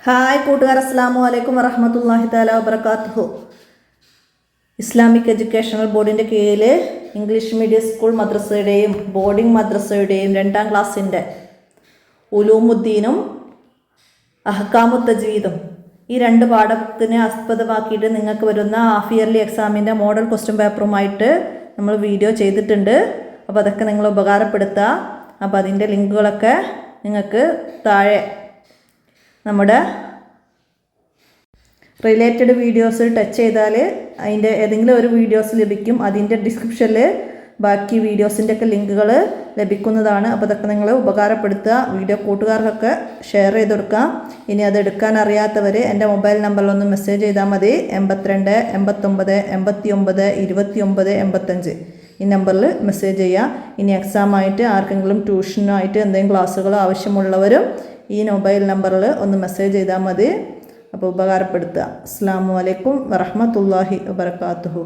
Hi കൂട്ടുകാർ, അസ്സലാമു അലൈക്കും വറഹ്മത്തുള്ളാഹി തആല വബറകാതുഹു. ഇസ്ലാമിക് എഡ്യൂക്കേഷണൽ ബോർഡിൻ്റെ കീഴിൽ ഇംഗ്ലീഷ് മീഡിയം സ്കൂൾ മദ്രസയുടെയും ബോർഡിംഗ് മദ്രസയുടെയും 2ാം ക്ലാസ്സിൻ്റെ ഉലൂമുദ്ദീനും അഹ്കാമു തജ്വീദും ഈ 2 പാഠത്തിനെ ആസ്പദമാക്കിയിട്ട് നിങ്ങൾക്ക് വരുന്ന ഹാഫ് ഇയർലി എക്സാമിൻ്റെ മോഡൽ ക്വസ്റ്റ്യൻ പേപ്പറുമായിട്ട് നമ്മൾ വീഡിയോ ചെയ്തിട്ടുണ്ട്. അപ്പോൾ അതൊക്കെ നിങ്ങൾ ഉപകാരപ്പെടുത്തുക. അപ്പോൾ അതിൻ്റെ ലിങ്കുകളൊക്കെ നിങ്ങൾക്ക് താഴെ നമ്മുടെ റിലേറ്റഡ് വീഡിയോസ് ടച്ച് ചെയ്താൽ അതിൻ്റെ ഏതെങ്കിലും ഒരു വീഡിയോസ് ലഭിക്കും. അതിൻ്റെ ഡിസ്ക്രിപ്ഷനിൽ ബാക്കി വീഡിയോസിൻ്റെ ഒക്കെ ലിങ്കുകൾ ലഭിക്കുന്നതാണ്. അപ്പോൾ അതൊക്കെ നിങ്ങൾ ഉപകാരപ്പെടുത്തുക. വീഡിയോ കൂട്ടുകാർക്കൊക്കെ ഷെയർ ചെയ്ത് കൊടുക്കുക. ഇനി അത് എടുക്കാൻ അറിയാത്തവർ എൻ്റെ മൊബൈൽ നമ്പറിലൊന്ന് മെസ്സേജ് ചെയ്താൽ മതി. 82 89 89 29 85 ഈ നമ്പറിൽ മെസ്സേജ് ചെയ്യുക. ഇനി എക്സാമായിട്ട് ആർക്കെങ്കിലും ട്യൂഷനായിട്ട് എന്തെങ്കിലും ക്ലാസ്സുകൾ ആവശ്യമുള്ളവരും ഈ മൊബൈൽ നമ്പറിൽ ഒന്ന് മെസ്സേജ് ചെയ്താൽ മതി. അപ്പോൾ ഉപകാരപ്പെടുത്തുക. അസ്സലാമു അലൈക്കും വറഹ്മത്തുള്ളാഹി വബറകാതുഹു.